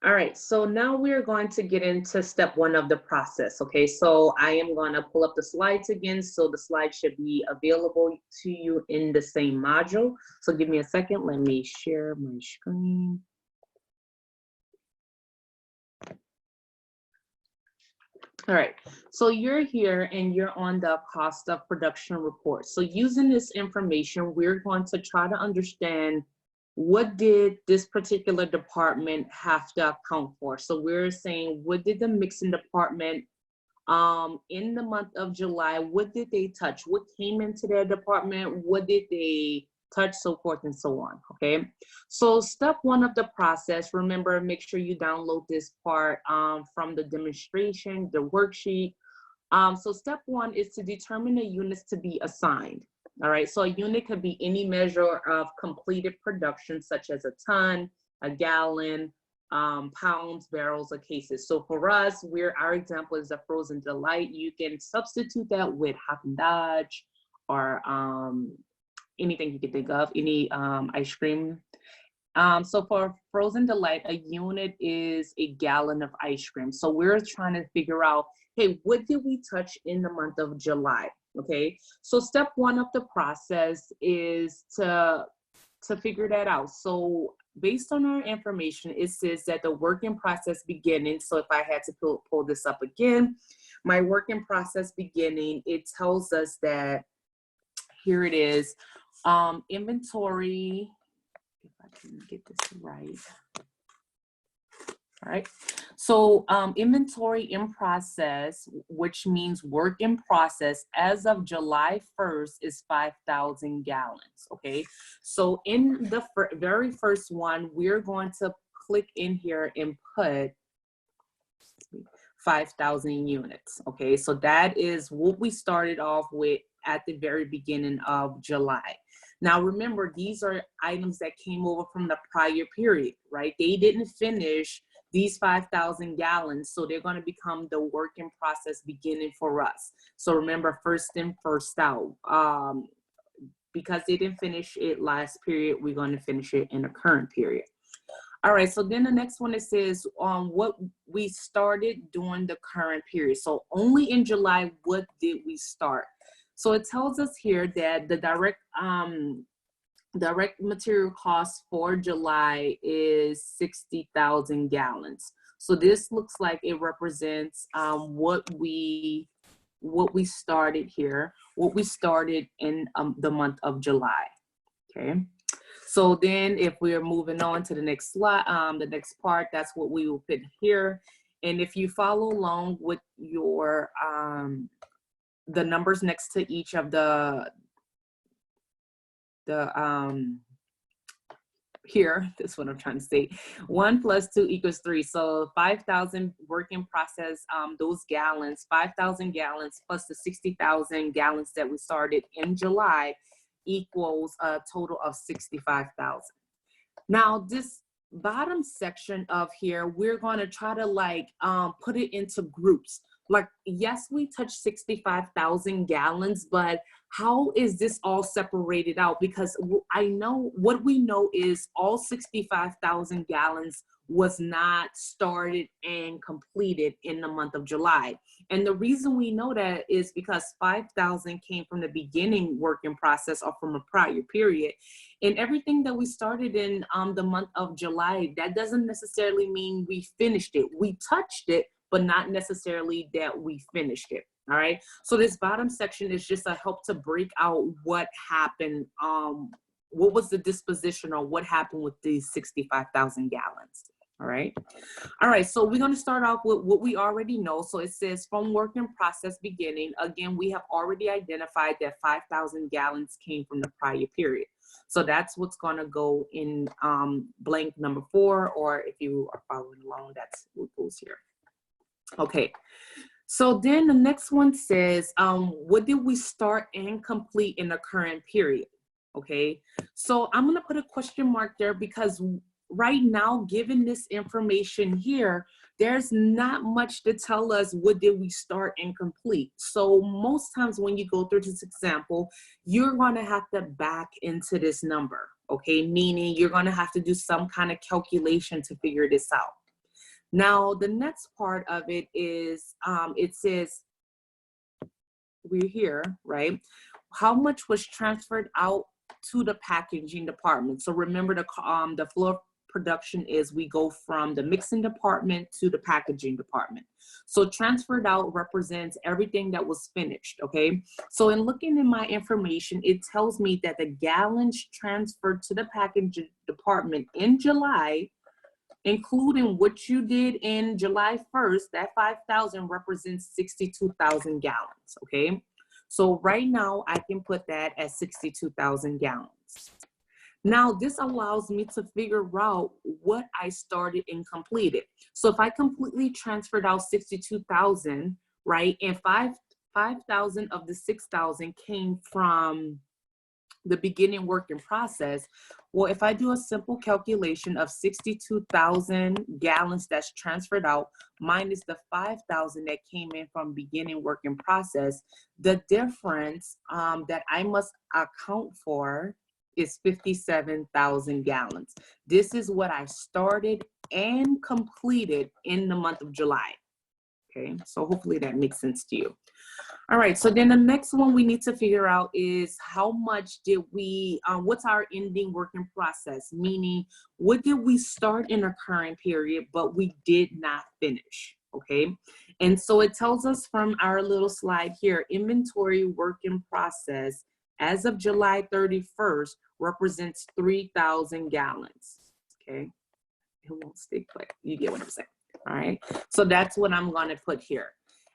All right, so now we're going to get into step one of the process, okay? So I am gonna pull up the slides again, so the slides should be available to you in the same module. So give me a second, let me share my screen. All right, so you're here and you're on the cost of production report. So using this information, we're going to try to understand what did this particular department have to account for. So we're saying, what did the mixing department in the month of July, what did they touch? What came into their department? What did they touch, so forth and so on, okay? So step one of the process, remember, make sure you download this part from the demonstration, the worksheet. So step one is to determine the units to be assigned. All right, so a unit could be any measure of completed production, such as a ton, a gallon, pounds, barrels, or cases. So for us, our example is a Frozen Delight. You can substitute that with Haagen-Dazs or anything you can think of, any ice cream. So for Frozen Delight, a unit is a gallon of ice cream. So we're trying to figure out, hey, what did we touch in the month of July? Okay, so step one of the process is to figure that out. So based on our information, it says that the working process beginning, so if I had to pull this up again, my working process beginning, it tells us that, here it is, inventory, if I can get this right. All right, so inventory in process, which means work in process, as of July 1st is 5,000 gallons, okay? So in the very first one, we're going to click in here and put 5,000 units, okay? So that is what we started off with at the very beginning of July. Now remember, these are items that came over from the prior period, right? They didn't finish these 5,000 gallons, so they're going to become the work in process beginning for us. So remember, first in, first out. Because they didn't finish it last period, we're going to finish it in the current period. All right, so then the next one, it says what we started during the current period. So only in July, what did we start? So it tells us here that the direct material cost for July is 60,000 gallons. So this looks like it represents what we started here, what we started in the month of July, okay? So then if we are moving on to the next slide, the next part, that's what we will put here. And if you follow along with your, the numbers next to each of here, this is what I'm trying to say, 1 + 2 = 3. So 5,000 work in process, those gallons, 5,000 gallons plus the 60,000 gallons that we started in July equals a total of 65,000. Now this bottom section of here, we're going to try to like put it into groups. Like, yes, we touched 65,000 gallons, but how is this all separated out? Because I know what we know is all 65,000 gallons was not started and completed in the month of July. And the reason we know that is because 5,000 came from the beginning working process or from a prior period. And everything that we started in the month of July, that doesn't necessarily mean we finished it. We touched it, but not necessarily that we finished it. All right. So this bottom section is just a help to break out what happened. What was the disposition or what happened with these 65,000 gallons. All right. All right. So we're going to start off with what we already know. So it says from work in process beginning. Again, we have already identified that 5,000 gallons came from the prior period. So that's what's going to go in blank number 4, or if you are following along, that's what goes here. Okay, so then the next one says, what did we start and complete in the current period? Okay, so I'm gonna put a question mark there because right now, given this information here, there's not much to tell us what did we start and complete. So most times when you go through this example, you're gonna have to back into this number. okay? Meaning you're gonna have to do some kind of calculation to figure this out. Now, the next part of it is, it says, we're here, right? How much was transferred out to the packaging department? So remember the flow of production is we go from the mixing department to the packaging department. So transferred out represents everything that was finished, okay? So in looking in my information, it tells me that the gallons transferred to the packaging department in July, including what you did in July 1st, that 5,000 represents 62,000 gallons, okay? So right now I can put that at 62,000 gallons. Now this allows me to figure out what I started and completed. So if I completely transferred out 62,000, right, and 5,000 of the 6,000 came from the beginning work in process. Well, if I do a simple calculation of 62,000 gallons that's transferred out minus the 5,000 that came in from beginning work in process, the difference that I must account for is 57,000 gallons. This is what I started and completed in the month of July. Okay, so hopefully that makes sense to you. All right, so then the next one we need to figure out is how much did we, what's our ending working process? Meaning, what did we start in a current period, but we did not finish, okay? And so it tells us from our little slide here, inventory work in process as of July 31st represents 3,000 gallons, okay? It won't stay put, you get what I'm saying, all right? So that's what I'm gonna put here.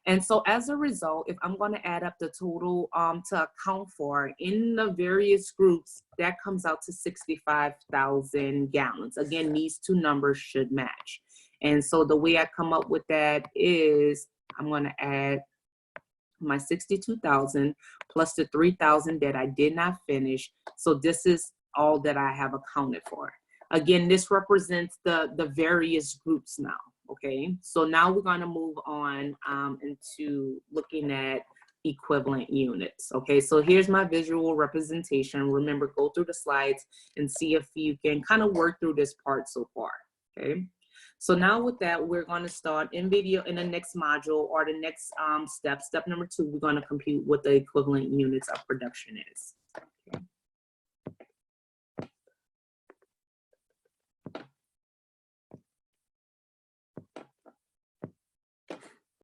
And so as a result, if I'm going to add up the total to account for in the various groups, that comes out to 65,000 gallons. Again, these two numbers should match. And so the way I come up with that is I'm going to add my 62,000 plus the 3,000 that I did not finish. So this is all that I have accounted for. Again, this represents the various groups now. Okay, so now we're going to move on into looking at equivalent units. Okay, so here's my visual representation. Remember, go through the slides and see if you can kind of work through this part so far. Okay, so now with that, we're going to start in video in the next module or the next step number 2. We're going to compute what the equivalent units of production is.